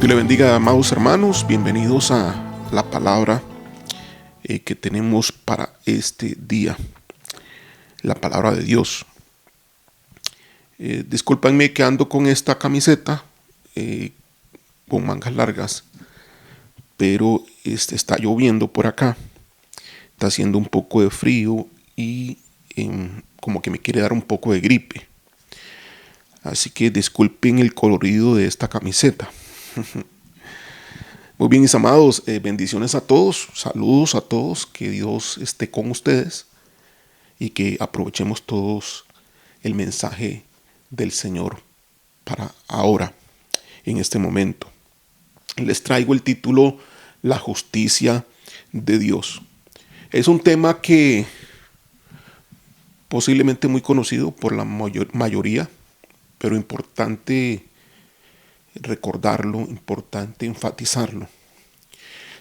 le bendiga, amados hermanos. Bienvenidos a la palabra que tenemos para este día. La palabra de Dios. Discúlpenme que ando con esta camiseta con mangas largas, pero está lloviendo por acá. Está haciendo un poco de frío y como que me quiere dar un poco de gripe. Así que disculpen el colorido de esta camiseta. Muy bien, mis amados, bendiciones a todos, saludos a todos, que Dios esté con ustedes y que aprovechemos todos el mensaje del Señor para ahora, en este momento. Les traigo el título La justicia de Dios. Es un tema que posiblemente muy conocido por la mayoría, pero importante recordarlo, importante enfatizarlo.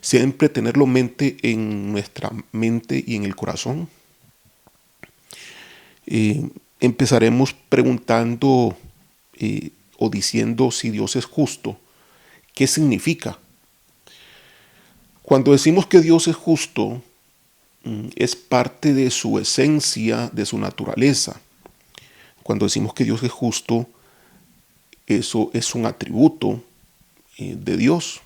Siempre tenerlo en nuestra mente y en el corazón. Empezaremos preguntando o diciendo si Dios es justo. ¿Qué significa? Cuando decimos que Dios es justo, es parte de su esencia, de su naturaleza. Cuando decimos que Dios es justo, eso es un atributo de Dios.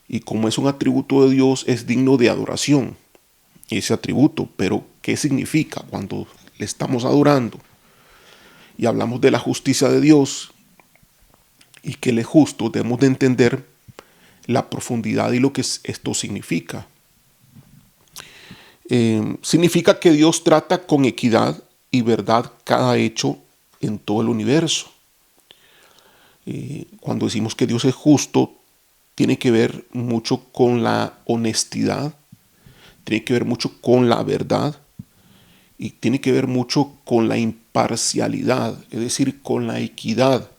Y como es un atributo de Dios, es digno de adoración ese atributo. Pero, ¿qué significa cuando le estamos adorando y hablamos de la justicia de Dios y que Él es justo? Debemos de entender la profundidad y lo que esto significa. Significa que Dios trata con equidad y verdad cada hecho en todo el universo. Cuando decimos que Dios es justo, tiene que ver mucho con la honestidad, tiene que ver mucho con la verdad y tiene que ver mucho con la imparcialidad, es decir, con la equidad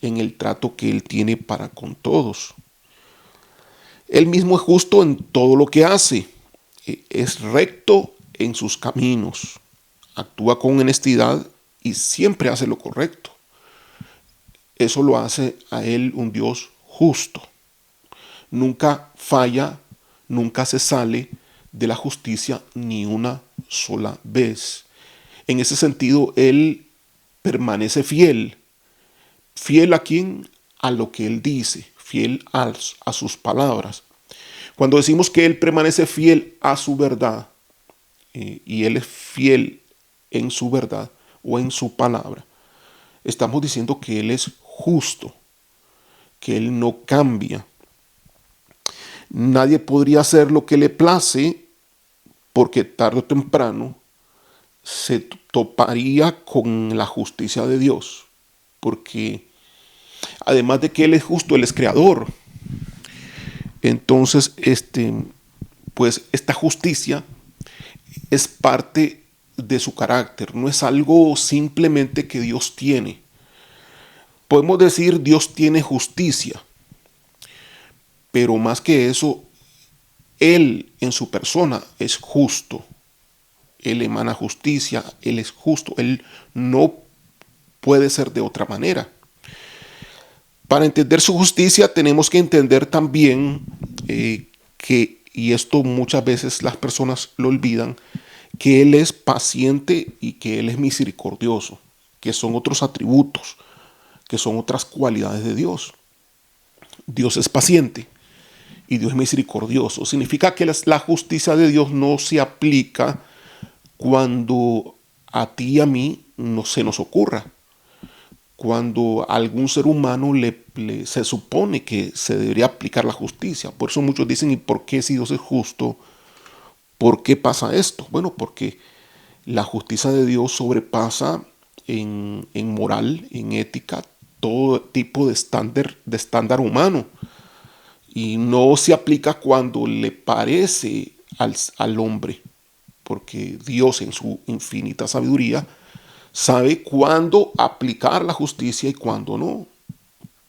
en el trato que Él tiene para con todos. Él mismo es justo en todo lo que hace, es recto en sus caminos, actúa con honestidad y siempre hace lo correcto. Eso lo hace a Él un Dios justo. Nunca falla, nunca se sale de la justicia ni una sola vez. En ese sentido, Él permanece fiel. ¿Fiel a quién? A lo que Él dice, fiel a sus palabras. Cuando decimos que Él permanece fiel a su verdad, y Él es fiel en su verdad o en su palabra, estamos diciendo que Él es justo, que Él no cambia. Nadie podría hacer lo que le place porque tarde o temprano se toparía con la justicia de Dios. Porque además de que Él es justo, Él es creador. Entonces, pues esta justicia es parte de su carácter. No es algo simplemente que Dios tiene. Podemos decir Dios tiene justicia. Pero más que eso, Él en su persona es justo. Él emana justicia, Él es justo. Él no puede ser de otra manera. Para entender su justicia tenemos que entender también que, y esto muchas veces las personas lo olvidan, que Él es paciente y que Él es misericordioso, que son otros atributos, que son otras cualidades de Dios. Dios es paciente y Dios es misericordioso. Significa que la justicia de Dios no se aplica cuando a ti y a mí no se nos ocurra. Cuando a algún ser humano se supone que se debería aplicar la justicia. Por eso muchos dicen, ¿y por qué si Dios es justo? ¿Por qué pasa esto? Bueno, porque la justicia de Dios sobrepasa en moral, en ética, todo tipo de estándar humano. Y no se aplica cuando le parece al hombre, porque Dios en su infinita sabiduría sabe cuándo aplicar la justicia y cuándo no,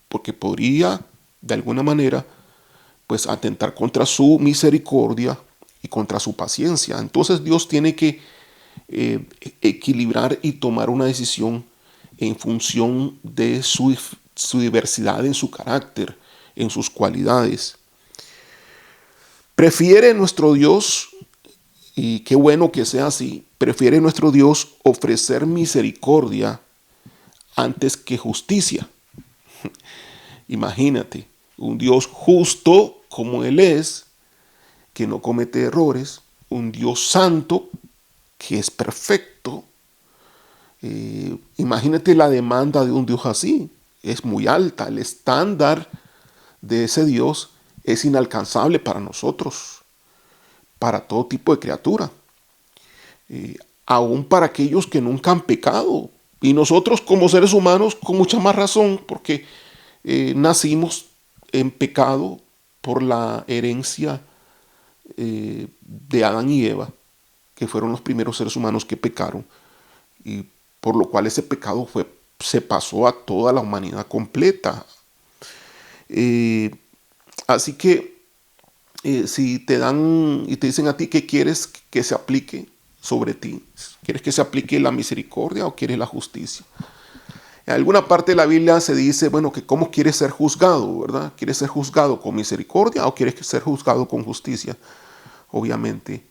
porque podría de alguna manera pues atentar contra su misericordia y contra su paciencia. Entonces Dios tiene que equilibrar y tomar una decisión en función de su diversidad en su carácter, en sus cualidades. Prefiere nuestro Dios, y qué bueno que sea así, prefiere nuestro Dios ofrecer misericordia antes que justicia. Imagínate, un Dios justo como Él es, que no comete errores, un Dios santo que es perfecto. Imagínate la demanda de un Dios así, es muy alta. El estándar de ese Dios es inalcanzable para nosotros, para todo tipo de criatura, aún para aquellos que nunca han pecado. Y nosotros como seres humanos con mucha más razón, porque nacimos en pecado por la herencia de Adán y Eva, que fueron los primeros seres humanos que pecaron, y por lo cual ese pecado se pasó a toda la humanidad completa. Eh, Así que si te dan y te dicen a ti que quieres que se aplique sobre ti, ¿quieres que se aplique la misericordia o quieres la justicia? En alguna parte de la Biblia se dice, bueno, que cómo quieres ser juzgado, ¿verdad? ¿Quieres ser juzgado con misericordia o quieres ser juzgado con justicia? Obviamente,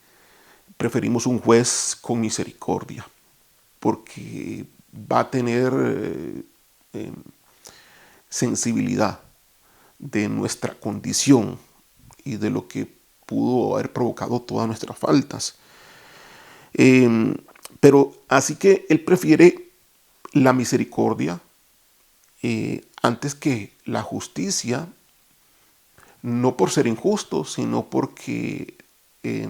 preferimos un juez con misericordia, porque va a tener eh, sensibilidad de nuestra condición y de lo que pudo haber provocado todas nuestras faltas. Eh, pero así que Él prefiere la misericordia antes que la justicia, no por ser injusto, sino porque eh,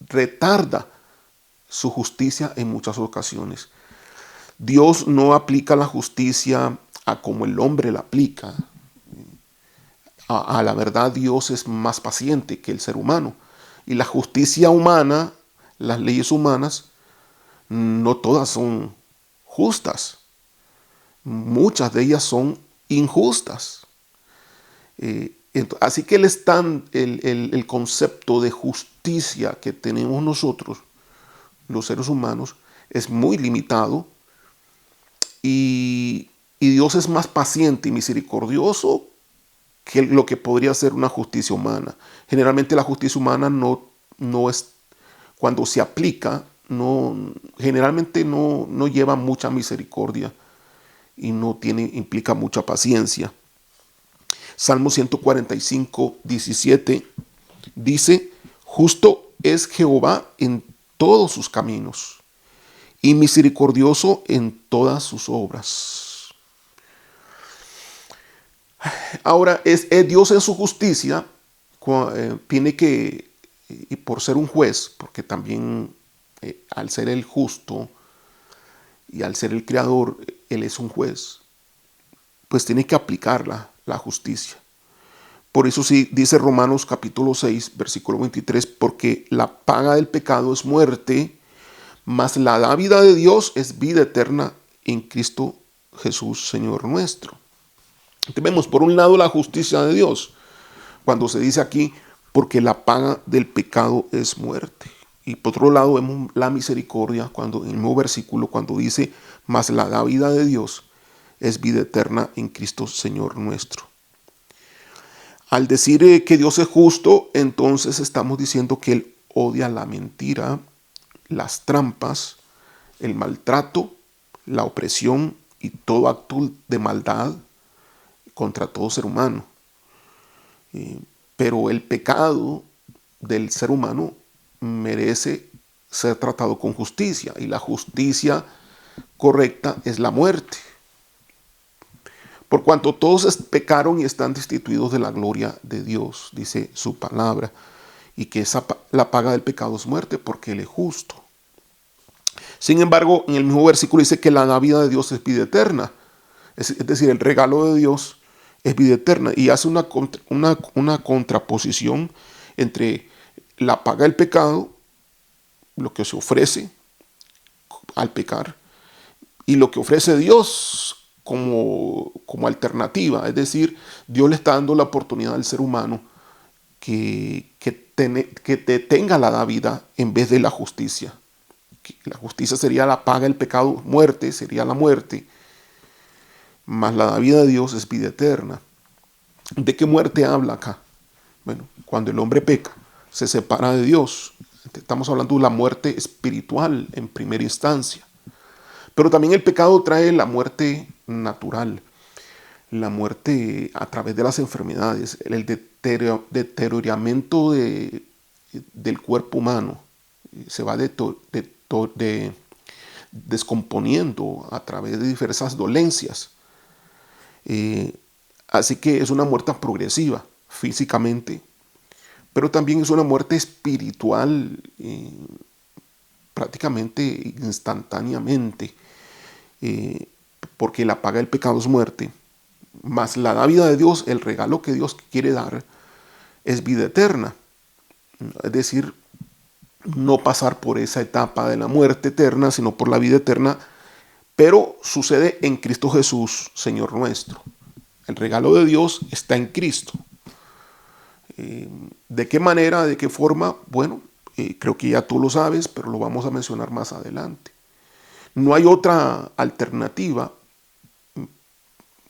retarda su justicia en muchas ocasiones. Dios no aplica la justicia a como el hombre la aplica. A la verdad, Dios es más paciente que el ser humano. Y la justicia humana, las leyes humanas, no todas son justas. Muchas de ellas son injustas. Así que el concepto de justicia que tenemos nosotros, los seres humanos, es muy limitado, y Dios es más paciente y misericordioso que lo que podría ser una justicia humana. Generalmente la justicia humana no es, cuando se aplica, generalmente no lleva mucha misericordia y implica mucha paciencia. Salmo 145, 17 dice, justo es Jehová en todos sus caminos y misericordioso en todas sus obras. Ahora, es Dios en su justicia, tiene que, y por ser un juez, porque también al ser el justo y al ser el creador, Él es un juez, pues tiene que aplicar la justicia. Por eso sí dice Romanos capítulo 6, versículo 23, porque la paga del pecado es muerte, mas la dávida de Dios es vida eterna en Cristo Jesús, Señor nuestro. Entonces vemos por un lado la justicia de Dios, cuando se dice aquí, porque la paga del pecado es muerte. Y por otro lado vemos la misericordia, cuando en el mismo versículo, cuando dice, mas la dávida de Dios es vida eterna en Cristo Señor nuestro. Al decir que Dios es justo, entonces estamos diciendo que Él odia la mentira, las trampas, el maltrato, la opresión y todo acto de maldad contra todo ser humano. Pero el pecado del ser humano merece ser tratado con justicia, y la justicia correcta es la muerte. Por cuanto todos pecaron y están destituidos de la gloria de Dios, dice su palabra, y que la paga del pecado es muerte, porque Él es justo. Sin embargo, en el mismo versículo dice que la dávida de Dios es vida eterna. Es decir, el regalo de Dios es vida eterna, y hace una contraposición entre la paga del pecado, lo que se ofrece al pecar, y lo que ofrece Dios como alternativa. Es decir, Dios le está dando la oportunidad al ser humano que tenga la dávida en vez de la justicia. La justicia sería la paga del pecado, muerte, sería la muerte, mas la dávida de Dios es vida eterna. ¿De qué muerte habla acá? Bueno, cuando el hombre peca, se separa de Dios. Estamos hablando de la muerte espiritual en primera instancia. Pero también el pecado trae la muerte natural, la muerte a través de las enfermedades, el deterioramiento del cuerpo humano. Se va descomponiendo a través de diversas dolencias. Eh, Así que es una muerte progresiva físicamente, pero también es una muerte espiritual prácticamente instantáneamente, eh, porque la paga del pecado es muerte, más la da vida de Dios, el regalo que Dios quiere dar es vida eterna. Es decir, no pasar por esa etapa de la muerte eterna, sino por la vida eterna, pero sucede en Cristo Jesús, Señor nuestro. El regalo de Dios está en Cristo. ¿De qué manera, de qué forma? Bueno, creo que ya tú lo sabes, pero lo vamos a mencionar más adelante. No hay otra alternativa.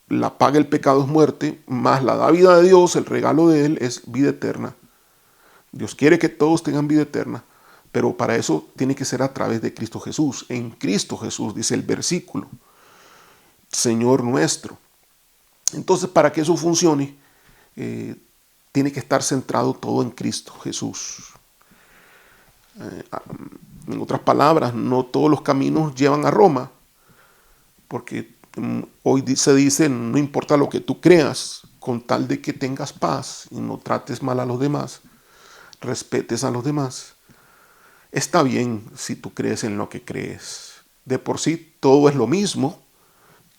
La paga del pecado es muerte, más la da vida de Dios, el regalo de Él es vida eterna. Dios quiere que todos tengan vida eterna, pero para eso tiene que ser a través de Cristo Jesús. En Cristo Jesús, dice el versículo, Señor nuestro. Entonces, para que eso funcione, eh, tiene que estar centrado todo en Cristo Jesús. En otras palabras, no todos los caminos llevan a Roma, porque hoy se dice, no importa lo que tú creas, con tal de que tengas paz y no trates mal a los demás, respetes a los demás. Está bien si tú crees en lo que crees. De por sí todo es lo mismo,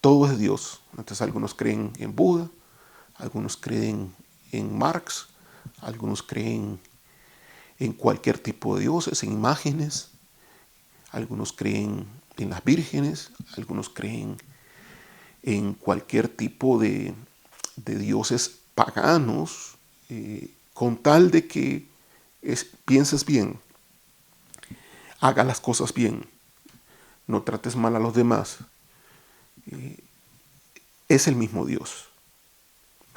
todo es Dios. Entonces algunos creen en Buda, algunos creen en Marx, algunos creen en cualquier tipo de dioses, en imágenes, algunos creen en las vírgenes, algunos creen en cualquier tipo de dioses paganos, con tal de que pienses bien, hagas las cosas bien, no trates mal a los demás. Es el mismo Dios.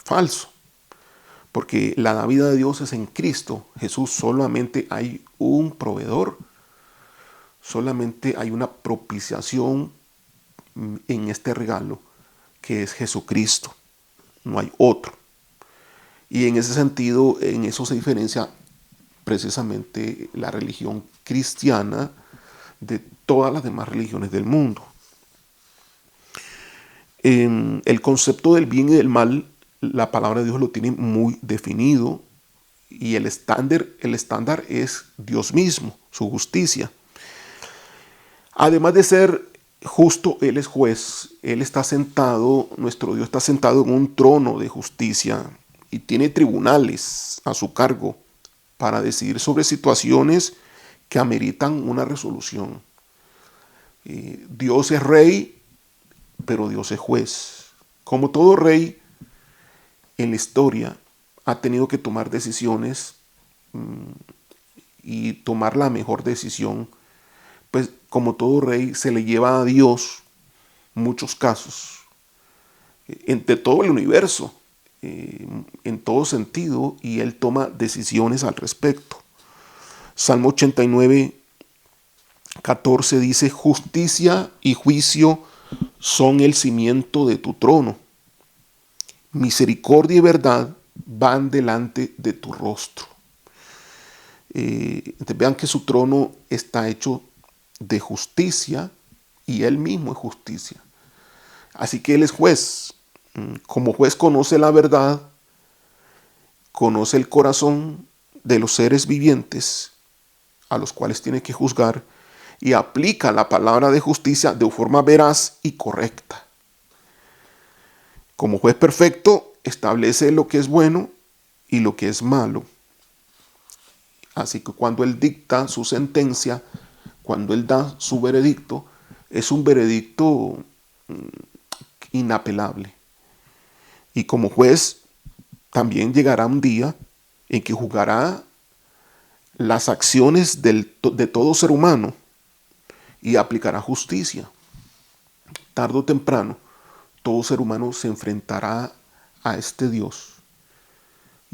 Falso. Porque la vida de Dios es en Cristo Jesús. Solamente hay un proveedor. Solamente hay una propiciación en este regalo, que es Jesucristo. No hay otro. Y en ese sentido, en eso se diferencia precisamente la religión cristiana de todas las demás religiones del mundo. El concepto del bien y del mal, la palabra de Dios lo tiene muy definido, y el estándar es Dios mismo, su justicia. Además de ser justo, Él es juez. Él está sentado, nuestro Dios está sentado en un trono de justicia y tiene tribunales a su cargo para decidir sobre situaciones que ameritan una resolución. Dios es rey, pero Dios es juez. Como todo rey en la historia ha tenido que tomar decisiones, y tomar la mejor decisión, pues como todo rey se le lleva a Dios muchos casos, entre todo el universo, en todo sentido, y Él toma decisiones al respecto. Salmo 89, 14 dice, justicia y juicio son el cimiento de tu trono. Misericordia y verdad van delante de tu rostro. Vean que su trono está hecho de justicia y Él mismo es justicia. Así que Él es juez. Como juez conoce la verdad, conoce el corazón de los seres vivientes a los cuales tiene que juzgar, y aplica la palabra de justicia de forma veraz y correcta. Como juez perfecto, establece lo que es bueno y lo que es malo. Así que cuando Él dicta su sentencia, cuando Él da su veredicto, es un veredicto inapelable. Y como juez, también llegará un día en que juzgará las acciones de todo ser humano y aplicará justicia. Tarde o temprano, todo ser humano se enfrentará a este Dios.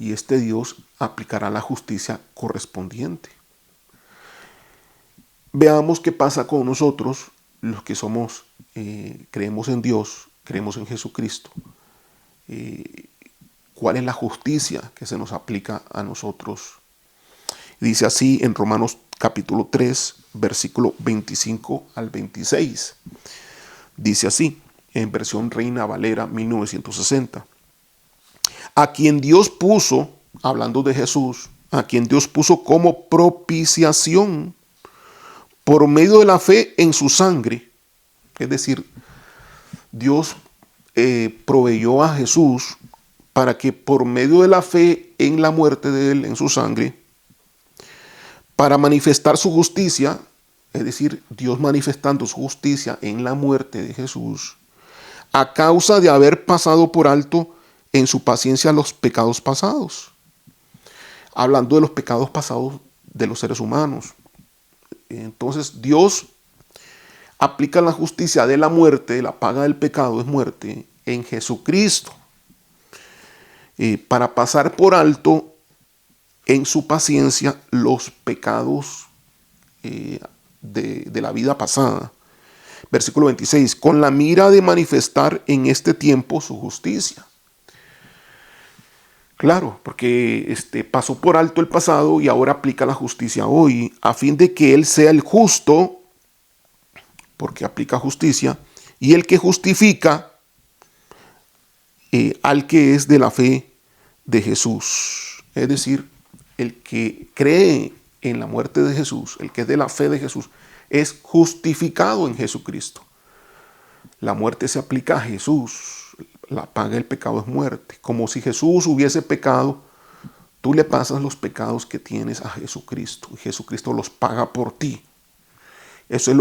y este Dios aplicará la justicia correspondiente. Veamos qué pasa con nosotros, los que somos, creemos en Dios, creemos en Jesucristo. ¿Cuál es la justicia que se nos aplica a nosotros? Dice así en Romanos capítulo 3, versículo 25 al 26. Dice así, en versión Reina Valera 1960. A quien Dios puso, hablando de Jesús, a quien Dios puso como propiciación por medio de la fe en su sangre. Es decir, Dios proveyó a Jesús para que por medio de la fe en la muerte de él, en su sangre, para manifestar su justicia, es decir, Dios manifestando su justicia en la muerte de Jesús, a causa de haber pasado por alto en su paciencia los pecados pasados. Hablando de los pecados pasados de los seres humanos. Entonces Dios aplica la justicia de la muerte, la paga del pecado es muerte, en Jesucristo, para pasar por alto en su paciencia los pecados de la vida pasada. Versículo 26, con la mira de manifestar en este tiempo su justicia. Claro, porque pasó por alto el pasado y ahora aplica la justicia hoy, a fin de que Él sea el justo, porque aplica justicia, y el que justifica al que es de la fe de Jesús. Es decir, el que cree en la muerte de Jesús, el que es de la fe de Jesús, es justificado en Jesucristo. La muerte se aplica a Jesús. La paga del pecado es muerte. Como si Jesús hubiese pecado, tú le pasas los pecados que tienes a Jesucristo. Y Jesucristo los paga por ti. Esa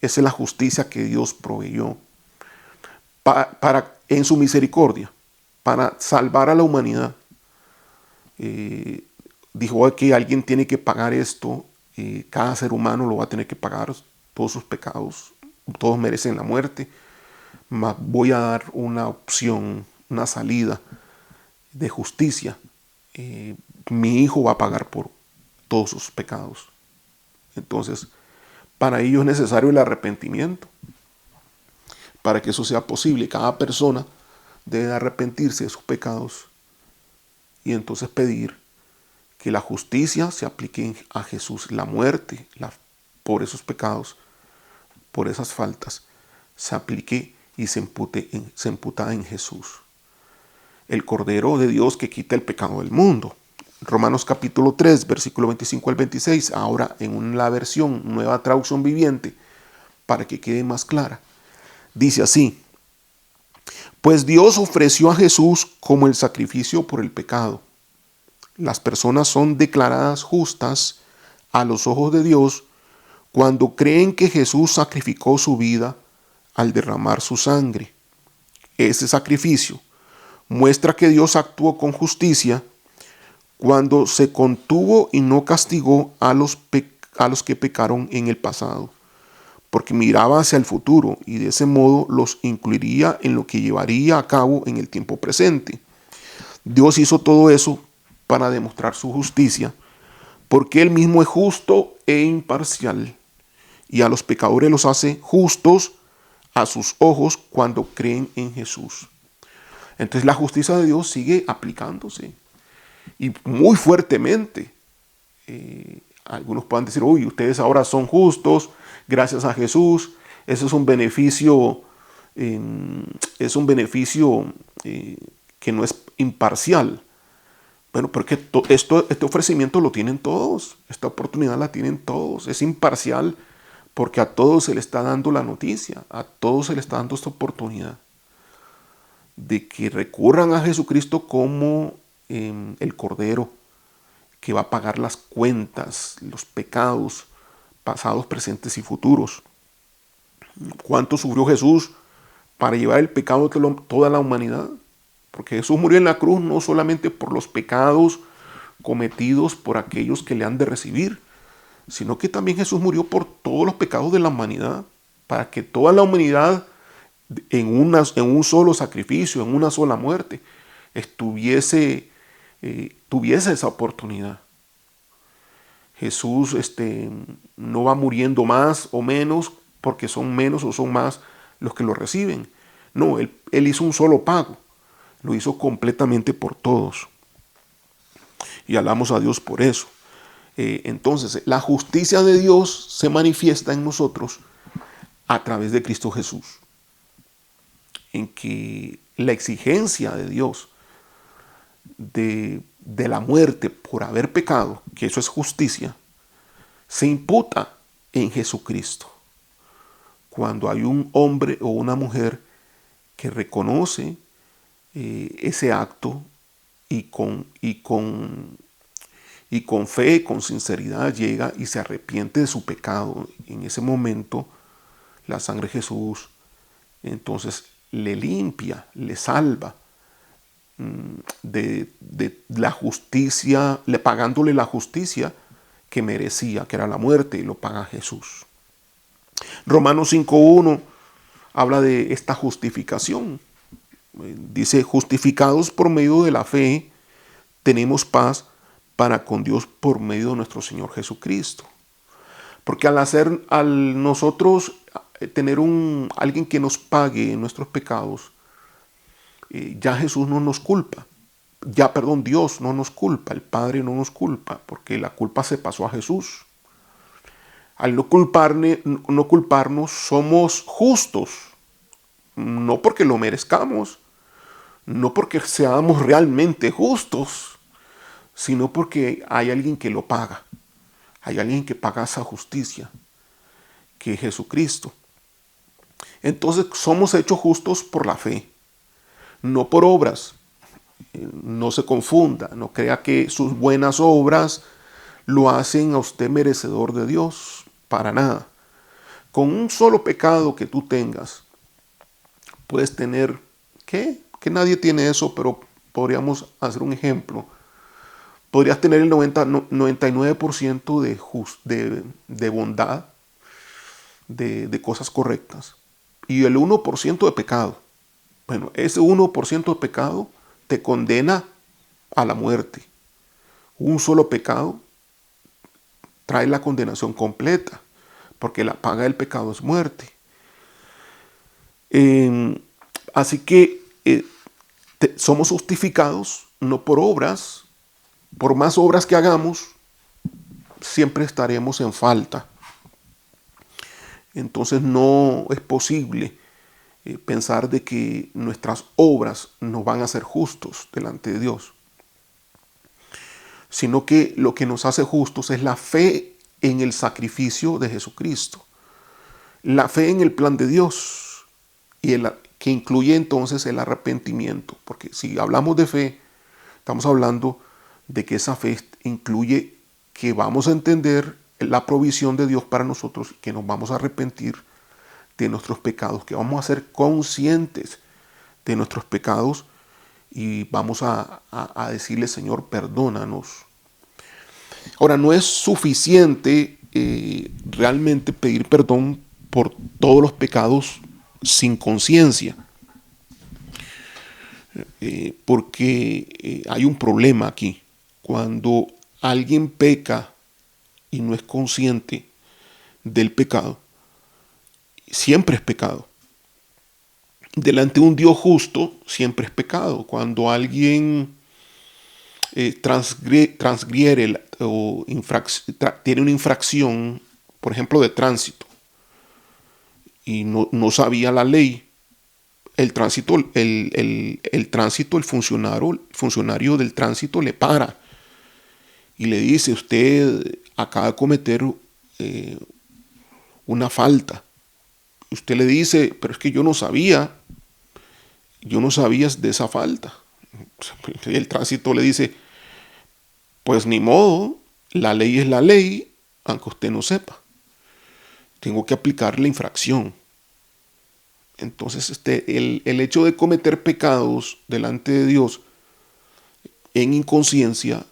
es la justicia que Dios proveyó en su misericordia, para salvar a la humanidad. Dijo que alguien tiene que pagar esto. Cada ser humano lo va a tener que pagar, todos sus pecados. Todos merecen la muerte. Mas voy a dar una opción, una salida de justicia. Mi hijo va a pagar por todos sus pecados. Entonces, para ello es necesario el arrepentimiento. Para que eso sea posible, cada persona debe arrepentirse de sus pecados y entonces pedir que la justicia se aplique a Jesús. La muerte por esos pecados, por esas faltas, se aplique y se imputa en Jesús. El Cordero de Dios que quita el pecado del mundo. Romanos capítulo 3, versículo 25 al 26, ahora en una versión, nueva traducción viviente, para que quede más clara. Dice así, pues Dios ofreció a Jesús como el sacrificio por el pecado. Las personas son declaradas justas a los ojos de Dios cuando creen que Jesús sacrificó su vida al derramar su sangre. Ese sacrificio muestra que Dios actuó con justicia cuando se contuvo y no castigó a los que pecaron en el pasado, porque miraba hacia el futuro y de ese modo los incluiría en lo que llevaría a cabo en el tiempo presente. Dios hizo todo eso para demostrar su justicia, porque Él mismo es justo e imparcial, y a los pecadores los hace justos a sus ojos cuando creen en Jesús. Entonces la justicia de Dios sigue aplicándose, y muy fuertemente. Algunos pueden decir, uy, ustedes ahora son justos gracias a Jesús. Eso es un beneficio, que no es imparcial. Bueno, porque este ofrecimiento lo tienen todos, esta oportunidad la tienen todos. Es imparcial porque a todos se le está dando la noticia, a todos se le está dando esta oportunidad de que recurran a Jesucristo como el Cordero que va a pagar las cuentas, los pecados pasados, presentes y futuros. ¿Cuánto sufrió Jesús para llevar el pecado de toda la humanidad? Porque Jesús murió en la cruz no solamente por los pecados cometidos por aquellos que le han de recibir, sino que también Jesús murió por todos los pecados de la humanidad, para que toda la humanidad en un solo sacrificio, en una sola muerte, estuviese tuviese esa oportunidad. Jesús no va muriendo más o menos porque son menos o son más los que lo reciben. No, él hizo un solo pago. Lo hizo completamente por todos. Y alabamos a Dios por eso. Entonces, la justicia de Dios se manifiesta en nosotros a través de Cristo Jesús. En que la exigencia de Dios de la muerte por haber pecado, que eso es justicia, se imputa en Jesucristo. Cuando hay un hombre o una mujer que reconoce ese acto y con fe, con sinceridad llega y se arrepiente de su pecado, en ese momento la sangre de Jesús entonces le limpia, le salva de la justicia, pagándole la justicia que merecía, que era la muerte, y lo paga Jesús. Romanos 5.1 habla de esta justificación. Dice, justificados por medio de la fe, tenemos paz para con Dios por medio de nuestro Señor Jesucristo. Porque al nosotros tener alguien que nos pague nuestros pecados, ya Jesús no nos culpa. Dios no nos culpa, el Padre no nos culpa, porque la culpa se pasó a Jesús. Al no culparnos, somos justos, no porque lo merezcamos, no porque seamos realmente justos, sino porque hay alguien que lo paga. Hay alguien que paga esa justicia, que es Jesucristo. Entonces somos hechos justos por la fe, no por obras. No se confunda, no crea que sus buenas obras lo hacen a usted merecedor de Dios, para nada. Con un solo pecado que tú tengas, puedes tener, ¿qué? Que nadie tiene eso, pero podríamos hacer un ejemplo. Podrías tener el 99% de bondad, de cosas correctas, y el 1% de pecado. Bueno, ese 1% de pecado te condena a la muerte. Un solo pecado trae la condenación completa, porque la paga del pecado es muerte. Así que somos justificados no por obras. Por más obras que hagamos, siempre estaremos en falta. Entonces no es posible pensar de que nuestras obras nos van a hacer justos delante de Dios, sino que lo que nos hace justos es la fe en el sacrificio de Jesucristo, la fe en el plan de Dios, que incluye entonces el arrepentimiento, porque si hablamos de fe, estamos hablando de que esa fe incluye que vamos a entender la provisión de Dios para nosotros, que nos vamos a arrepentir de nuestros pecados, que vamos a ser conscientes de nuestros pecados y vamos a decirle, Señor, perdónanos. Ahora, no es suficiente realmente pedir perdón por todos los pecados sin conciencia, porque hay un problema aquí. Cuando alguien peca y no es consciente del pecado, siempre es pecado. Delante de un Dios justo, siempre es pecado. Cuando alguien transgriere o tiene una infracción, por ejemplo, de tránsito, y no sabía la ley, el funcionario del tránsito le para y le dice, usted acaba de cometer una falta. Usted le dice, pero es que yo no sabía de esa falta. Y el tránsito le dice, pues ni modo, la ley es la ley, aunque usted no sepa. Tengo que aplicar la infracción. Entonces, el hecho de cometer pecados delante de Dios en inconsciencia,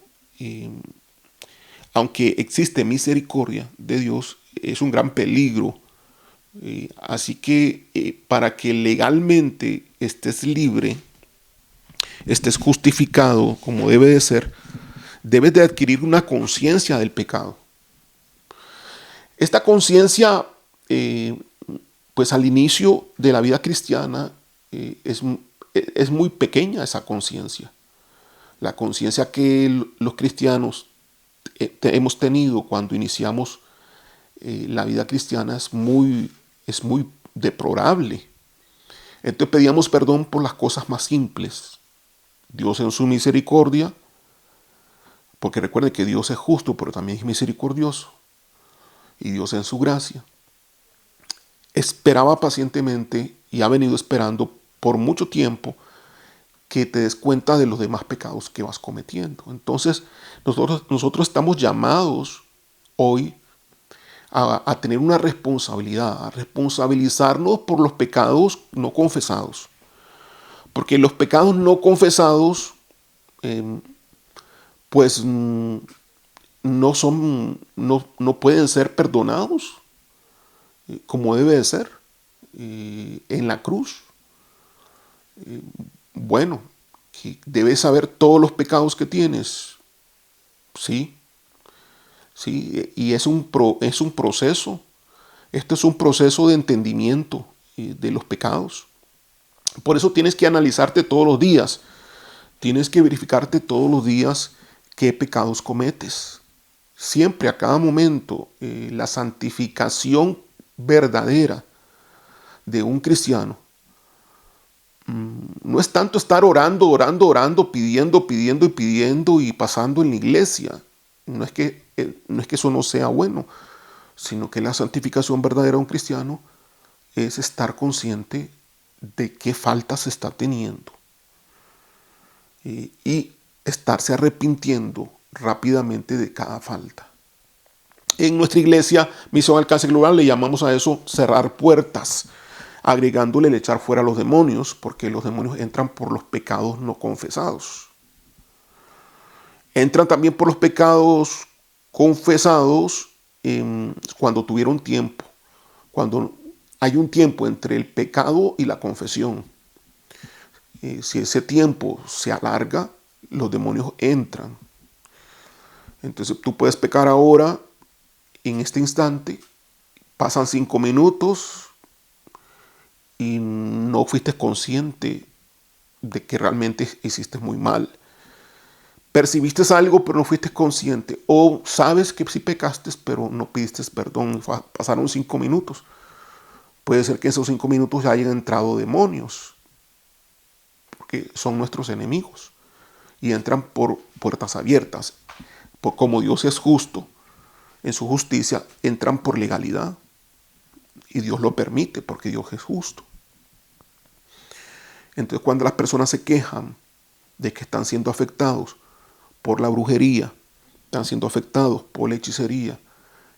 aunque existe misericordia de Dios, es un gran peligro. Así que para que legalmente estés libre, estés justificado como debe de ser, debes de adquirir una conciencia del pecado. Esta conciencia, pues al inicio de la vida cristiana, es muy pequeña esa conciencia. La conciencia que los cristianos hemos tenido cuando iniciamos la vida cristiana es muy deplorable. Entonces pedíamos perdón por las cosas más simples. Dios en su misericordia, porque recuerde que Dios es justo, pero también es misericordioso. Y Dios en su gracia esperaba pacientemente y ha venido esperando por mucho tiempo que te des cuenta de los demás pecados que vas cometiendo. Entonces, nosotros estamos llamados hoy a tener una responsabilidad, a responsabilizarnos por los pecados no confesados. Porque los pecados no confesados, pues no pueden ser perdonados como debe de ser en la cruz. Bueno, que debes saber todos los pecados que tienes. Sí, sí, y es un proceso. Este es un proceso de entendimiento de los pecados. Por eso tienes que analizarte todos los días. Tienes que verificarte todos los días qué pecados cometes. Siempre, a cada momento, la santificación verdadera de un cristiano no es tanto estar orando, pidiendo y pasando en la iglesia. No es que eso no sea bueno, sino que la santificación verdadera de un cristiano es estar consciente de qué faltas está teniendo y estarse arrepintiendo rápidamente de cada falta. En nuestra iglesia, Misión Alcance Global, le llamamos a eso cerrar puertas, agregándole el echar fuera a los demonios, porque los demonios entran por los pecados no confesados. Entran también por los pecados confesados cuando tuvieron tiempo, cuando hay un tiempo entre el pecado y la confesión. Si ese tiempo se alarga, los demonios entran. Entonces tú puedes pecar ahora, en este instante, pasan 5 minutos y no fuiste consciente de que realmente hiciste muy mal. Percibiste algo pero no fuiste consciente, o sabes que sí pecaste pero no pidiste perdón, pasaron 5 minutos. Puede ser que en esos 5 minutos ya hayan entrado demonios, porque son nuestros enemigos y entran por puertas abiertas. Como Dios es justo, en su justicia entran por legalidad y Dios lo permite porque Dios es justo. Entonces, cuando las personas se quejan de que están siendo afectados por la brujería, están siendo afectados por la hechicería,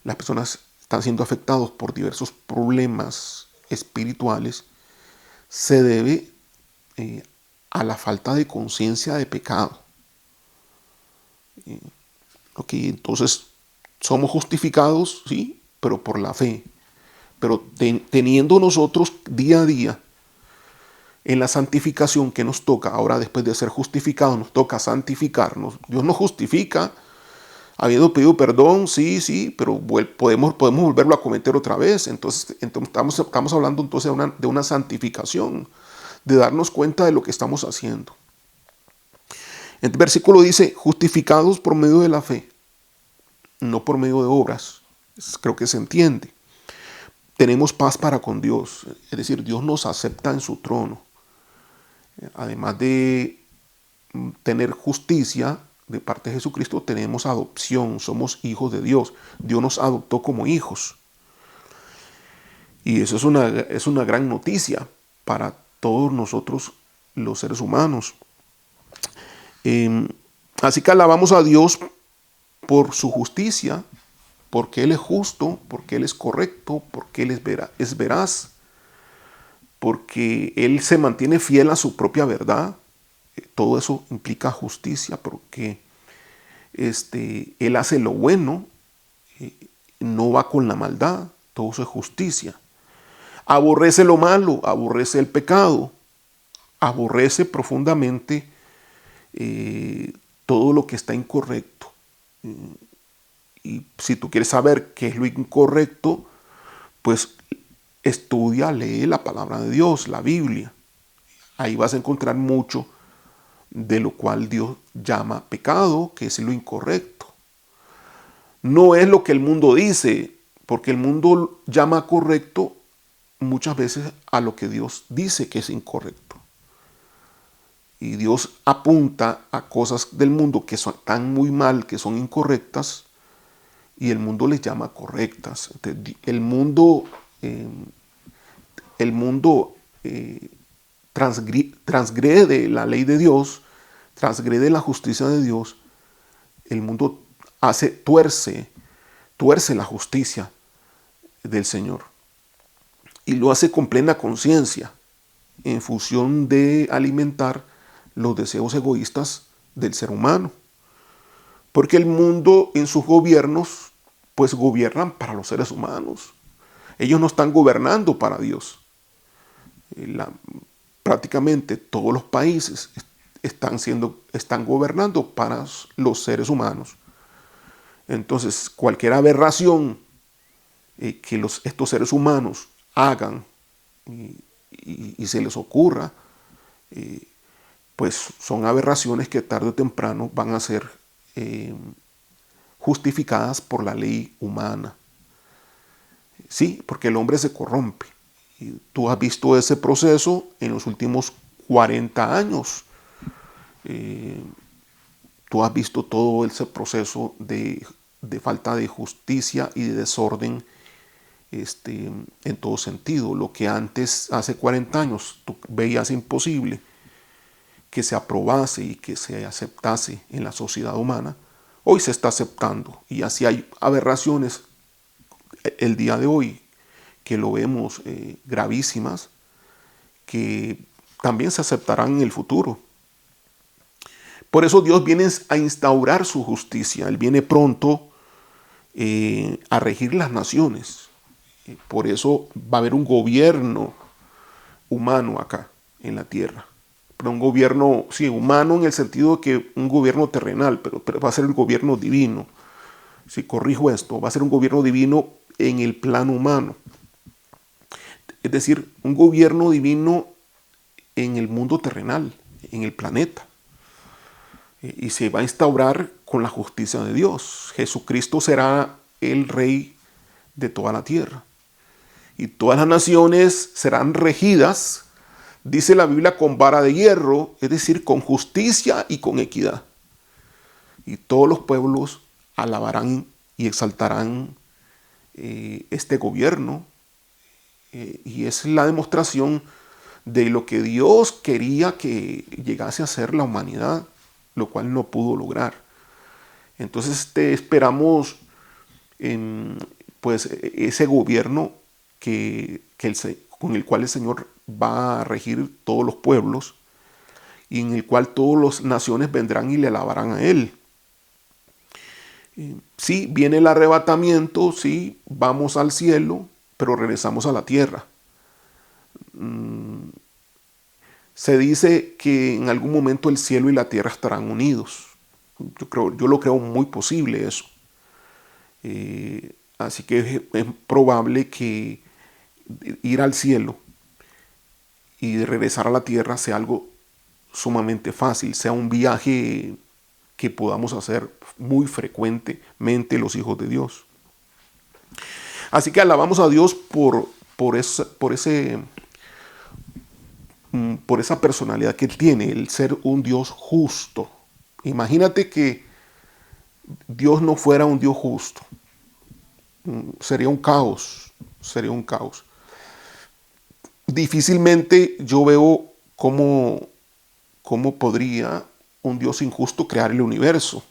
las personas están siendo afectados por diversos problemas espirituales, se debe a la falta de conciencia de pecado. Entonces, somos justificados, sí, pero por la fe. Pero teniendo nosotros día a día en la santificación que nos toca, ahora después de ser justificados, nos toca santificarnos. Dios nos justifica, habiendo pedido perdón, sí, pero podemos volverlo a cometer otra vez. Entonces estamos hablando entonces de una santificación, de darnos cuenta de lo que estamos haciendo. El versículo dice, justificados por medio de la fe, no por medio de obras. Creo que se entiende. Tenemos paz para con Dios, es decir, Dios nos acepta en su trono. Además de tener justicia de parte de Jesucristo, tenemos adopción, somos hijos de Dios. Dios nos adoptó como hijos. Y eso es una gran noticia para todos nosotros los seres humanos. Así que alabamos a Dios por su justicia, porque Él es justo, porque Él es correcto, porque Él es veraz, porque Él se mantiene fiel a su propia verdad. Todo eso implica justicia, porque Él hace lo bueno, no va con la maldad, todo eso es justicia. Aborrece lo malo, aborrece el pecado, aborrece profundamente todo lo que está incorrecto. Y si tú quieres saber qué es lo incorrecto, pues estudia, lee la palabra de Dios, la Biblia. Ahí vas a encontrar mucho de lo cual Dios llama pecado, que es lo incorrecto. No es lo que el mundo dice, porque el mundo llama correcto muchas veces a lo que Dios dice que es incorrecto. Y Dios apunta a cosas del mundo que están muy mal, que son incorrectas, y el mundo les llama correctas. Entonces, el mundo transgrede la ley de Dios, transgrede la justicia de Dios. El mundo tuerce la justicia del Señor. Y lo hace con plena conciencia, en función de alimentar los deseos egoístas del ser humano. Porque el mundo en sus gobiernos, pues gobiernan para los seres humanos. Ellos no están gobernando para Dios. Prácticamente todos los países están gobernando para los seres humanos. Entonces, cualquier aberración que estos seres humanos hagan y se les ocurra, pues son aberraciones que tarde o temprano van a ser justificadas por la ley humana. Sí, porque el hombre se corrompe. Y tú has visto ese proceso en los últimos 40 años. Tú has visto todo ese proceso de falta de justicia y de desorden en todo sentido. Lo que antes, hace 40 años, tú veías imposible que se aprobase y que se aceptase en la sociedad humana, hoy se está aceptando. Y así hay aberraciones el día de hoy que lo vemos gravísimas, que también se aceptarán en el futuro. Por eso Dios viene a instaurar su justicia. Él viene pronto a regir las naciones. Por eso va a haber un gobierno humano acá en la tierra. Pero un gobierno, sí, humano en el sentido de que un gobierno terrenal, pero va a ser el gobierno divino. Si corrijo esto, va a ser un gobierno divino en el plano humano. Es decir, un gobierno divino en el mundo terrenal, en el planeta. Y se va a instaurar con la justicia de Dios. Jesucristo será el rey de toda la tierra. Y todas las naciones serán regidas, dice la Biblia, con vara de hierro, es decir, con justicia y con equidad. Y todos los pueblos alabarán y exaltarán este gobierno. Y es la demostración de lo que Dios quería que llegase a ser la humanidad, lo cual no pudo lograr. Entonces esperamos pues ese gobierno con el cual el Señor va a regir todos los pueblos y en el cual todas las naciones vendrán y le alabarán a Él. Sí, viene el arrebatamiento, sí, vamos al cielo, pero regresamos a la tierra. Se dice que en algún momento el cielo y la tierra estarán unidos. Yo lo creo muy posible eso. Así que es probable que ir al cielo y regresar a la tierra sea algo sumamente fácil, sea un viaje que podamos hacer muy frecuentemente los hijos de Dios. Así que alabamos a Dios por esa personalidad que Él tiene, el ser un Dios justo. Imagínate que Dios no fuera un Dios justo. Sería un caos, Difícilmente yo veo cómo podría un Dios injusto crear el universo.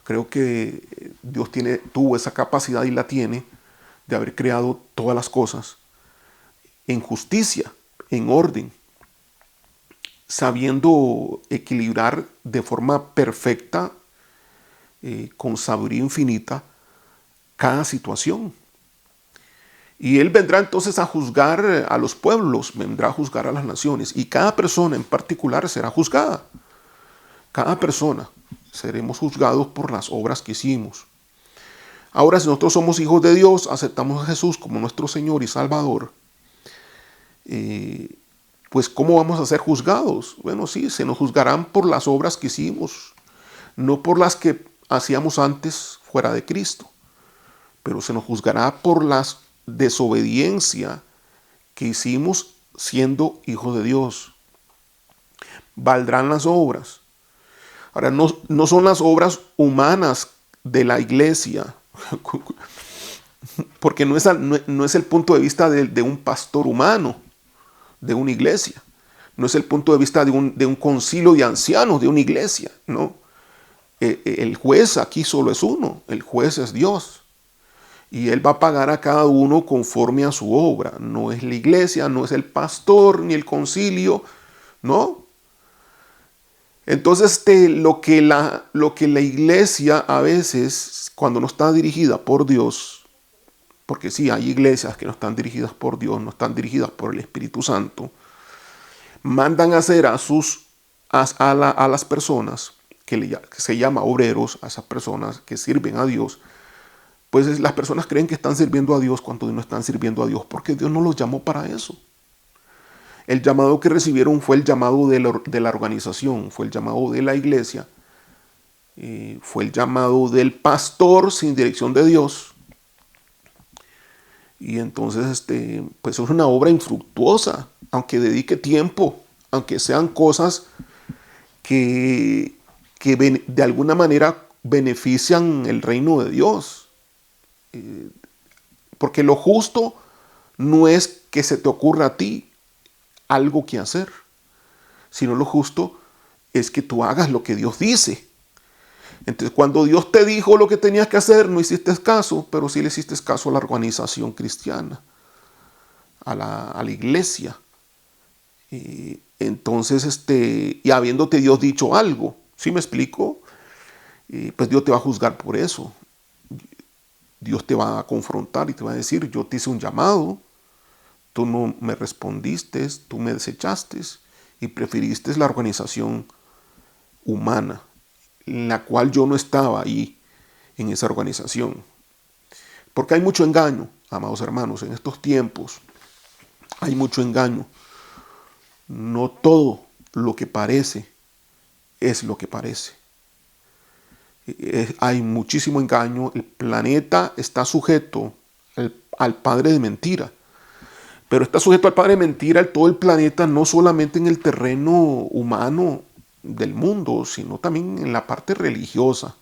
Creo que Dios tuvo esa capacidad y la tiene de haber creado todas las cosas en justicia, en orden, sabiendo equilibrar de forma perfecta, con sabiduría infinita, cada situación. Y Él vendrá entonces a juzgar a los pueblos, vendrá a juzgar a las naciones, y cada persona en particular será juzgada. Cada persona seremos juzgados por las obras que hicimos. Ahora, si nosotros somos hijos de Dios, aceptamos a Jesús como nuestro Señor y Salvador, pues ¿cómo vamos a ser juzgados? Bueno, sí, se nos juzgarán por las obras que hicimos, no por las que hacíamos antes fuera de Cristo, pero se nos juzgará por la desobediencia que hicimos siendo hijos de Dios. Valdrán las obras. Ahora, no son las obras humanas de la iglesia, porque no es el punto de vista de un pastor humano, de una iglesia. No es el punto de vista de un concilio de ancianos de una iglesia, ¿no? El juez aquí solo es uno, el juez es Dios. Y Él va a pagar a cada uno conforme a su obra. No es la iglesia, no es el pastor, ni el concilio, ¿no? Entonces, lo que la iglesia a veces, cuando no está dirigida por Dios, porque sí, hay iglesias que no están dirigidas por Dios, no están dirigidas por el Espíritu Santo, mandan a hacer a las personas que se llama obreros, a esas personas que sirven a Dios, pues las personas creen que están sirviendo a Dios cuando no están sirviendo a Dios, porque Dios no los llamó para eso. El llamado que recibieron fue el llamado de la organización, fue el llamado de la iglesia, fue el llamado del pastor sin dirección de Dios. Y entonces, pues es una obra infructuosa, aunque dedique tiempo, aunque sean cosas que de alguna manera benefician el reino de Dios. Porque lo justo no es que se te ocurra a ti algo que hacer, sino lo justo es que tú hagas lo que Dios dice. Entonces, cuando Dios te dijo lo que tenías que hacer, no hiciste caso, pero sí le hiciste caso a la organización cristiana, a la iglesia. Entonces, y habiéndote Dios dicho algo, ¿sí me explico? Pues Dios te va a juzgar por eso. Dios te va a confrontar y te va a decir, yo te hice un llamado, tú no me respondiste, tú me desechaste y preferiste la organización humana, en la cual yo no estaba ahí en esa organización. Porque hay mucho engaño, amados hermanos, en estos tiempos hay mucho engaño. No todo lo que parece es lo que parece. Hay muchísimo engaño. El planeta está sujeto al padre de mentira. Pero está sujeto al padre de mentira todo el planeta, no solamente en el terreno humano del mundo, sino también en la parte religiosa.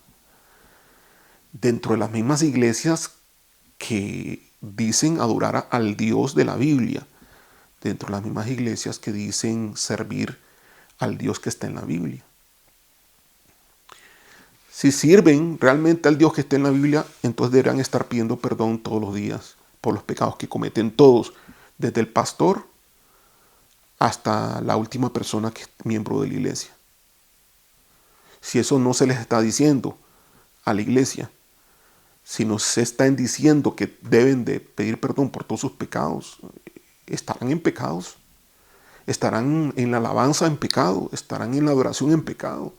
Dentro de las mismas iglesias que dicen adorar al Dios de la Biblia. Dentro de las mismas iglesias que dicen servir al Dios que está en la Biblia. Si sirven realmente al Dios que está en la Biblia, entonces deberán estar pidiendo perdón todos los días por los pecados que cometen todos, desde el pastor hasta la última persona que es miembro de la iglesia. Si eso no se les está diciendo a la iglesia, si no se están diciendo que deben de pedir perdón por todos sus pecados, estarán en pecados, estarán en la alabanza en pecado, estarán en la adoración en pecado,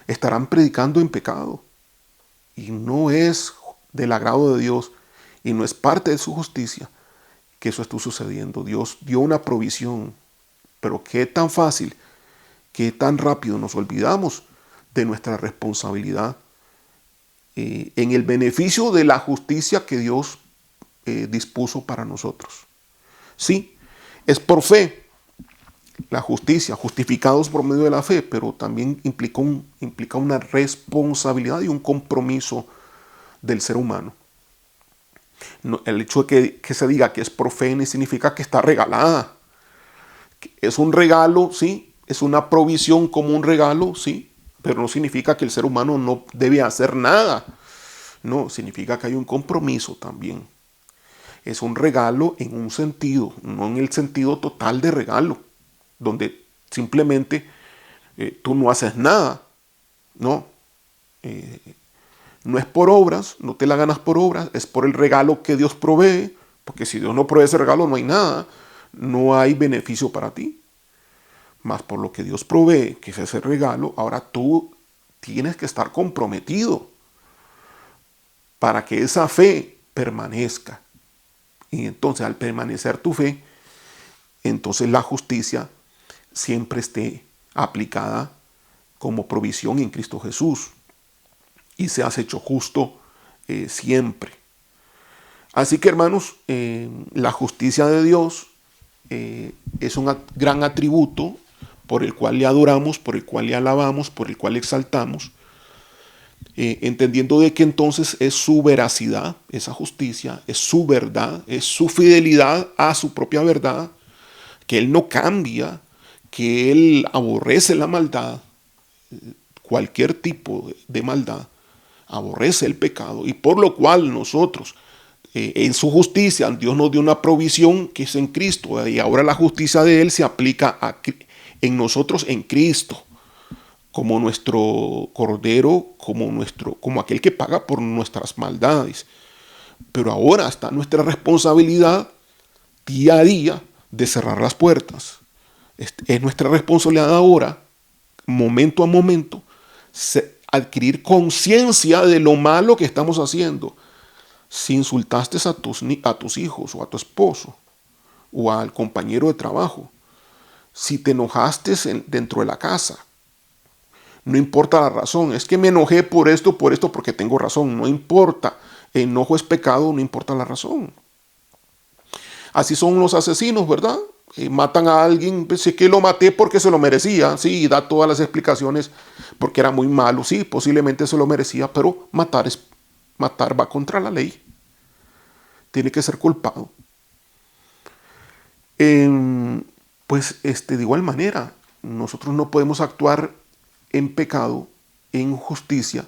estarán predicando en pecado. Y no es del agrado de Dios y no es parte de su justicia que eso esté sucediendo. Dios dio una provisión, pero qué tan fácil, qué tan rápido nos olvidamos de nuestra responsabilidad en el beneficio de la justicia que Dios dispuso para nosotros. Sí, es por fe la justicia, justificados por medio de la fe, pero también implica una responsabilidad y un compromiso del ser humano. No, el hecho de que se diga que es por fe no significa que está regalada. Es un regalo, sí, es una provisión como un regalo, sí, pero no significa que el ser humano no debe hacer nada. No, significa que hay un compromiso también. Es un regalo en un sentido, no en el sentido total de regalo, donde simplemente tú no haces nada, no. No es por obras, no te la ganas por obras, es por el regalo que Dios provee, porque si Dios no provee ese regalo no hay nada, no hay beneficio para ti. Mas por lo que Dios provee, que es ese regalo, ahora tú tienes que estar comprometido para que esa fe permanezca. Y entonces al permanecer tu fe, entonces la justicia siempre esté aplicada como provisión en Cristo Jesús y seas hecho justo siempre. Así que hermanos, la justicia de Dios es un gran atributo por el cual le adoramos, por el cual le alabamos, por el cual le exaltamos, entendiendo de que entonces es su veracidad, esa justicia, es su verdad, es su fidelidad a su propia verdad, que Él no cambia, que Él aborrece la maldad, cualquier tipo de maldad, aborrece el pecado, y por lo cual nosotros, en su justicia, Dios nos dio una provisión que es en Cristo, y ahora la justicia de Él se aplica en nosotros en Cristo, como nuestro Cordero, como aquel que paga por nuestras maldades. Pero ahora está nuestra responsabilidad día a día de cerrar las puertas. Es nuestra responsabilidad ahora, momento a momento, adquirir conciencia de lo malo que estamos haciendo. Si insultaste a tus hijos o a tu esposo o al compañero de trabajo, si te enojaste dentro de la casa, no importa la razón, es que me enojé por esto, porque tengo razón, no importa, enojo es pecado, no importa la razón. Así son los asesinos, ¿verdad? Matan a alguien, pensé que lo maté porque se lo merecía, sí, y da todas las explicaciones porque era muy malo, sí, posiblemente se lo merecía, pero matar va contra la ley, tiene que ser culpado. Pues de igual manera, nosotros no podemos actuar en pecado, en injusticia,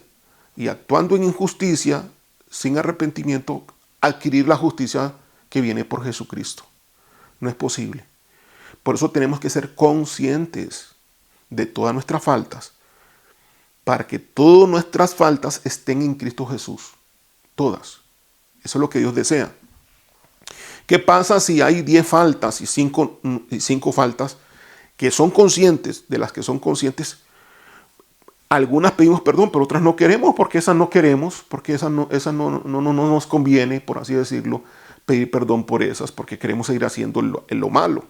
y actuando en injusticia, sin arrepentimiento, adquirir la justicia que viene por Jesucristo. No es posible. Por eso tenemos que ser conscientes de todas nuestras faltas, para que todas nuestras faltas estén en Cristo Jesús. Todas. Eso es lo que Dios desea. ¿Qué pasa si hay 10 faltas y 5 faltas que son conscientes, de las que son conscientes? Algunas pedimos perdón, pero otras no queremos, porque esas no queremos, porque esas no nos conviene, por así decirlo, pedir perdón por esas, porque queremos seguir haciendo lo malo.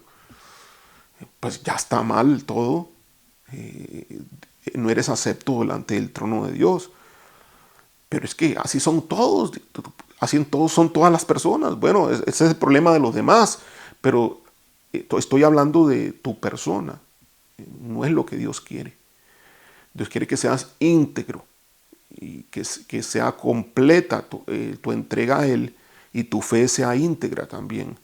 Pues ya está mal todo. No eres acepto delante del trono de Dios. Pero es que así son todos, son todas las personas. Bueno, ese es el problema de los demás, pero estoy hablando de tu persona. No es lo que Dios quiere. Dios quiere que seas íntegro y que sea completa tu entrega a Él y tu fe sea íntegra también.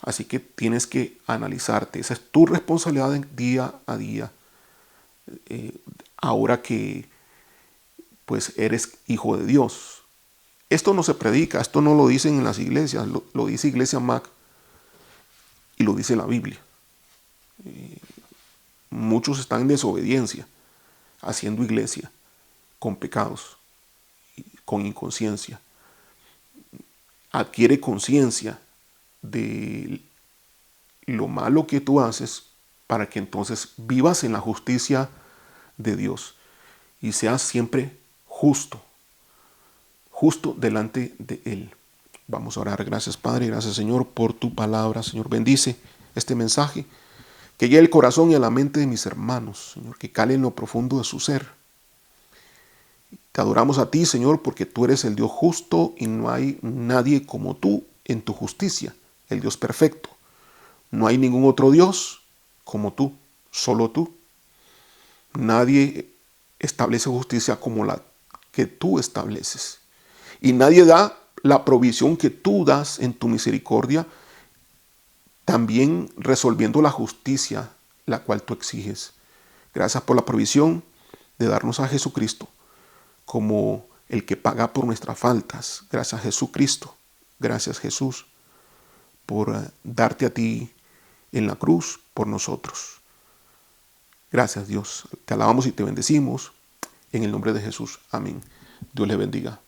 Así que tienes que analizarte. Esa es tu responsabilidad día a día. Ahora que pues eres hijo de Dios. Esto no se predica, esto no lo dicen en las iglesias, lo dice Iglesia Mac y lo dice la Biblia. Muchos están en desobediencia, haciendo iglesia, con pecados, con inconsciencia. Adquiere conciencia de lo malo que tú haces para que entonces vivas en la justicia de Dios y seas siempre justo delante de Él. Vamos a orar. Gracias, Padre, gracias, Señor, por tu palabra. Señor, bendice este mensaje, que llegue al corazón y a la mente de mis hermanos, Señor, que cale en lo profundo de su ser. Te adoramos a ti, Señor, porque tú eres el Dios justo y no hay nadie como tú en tu justicia, el Dios perfecto. No hay ningún otro Dios como tú, solo tú. Nadie establece justicia como la que tú estableces. Y nadie da la provisión que tú das en tu misericordia, también resolviendo la justicia la cual tú exiges. Gracias por la provisión de darnos a Jesucristo como el que paga por nuestras faltas. Gracias Jesucristo. Gracias Jesús por darte a ti en la cruz por nosotros. Gracias Dios. Te alabamos y te bendecimos en el nombre de Jesús. Amén. Dios le bendiga.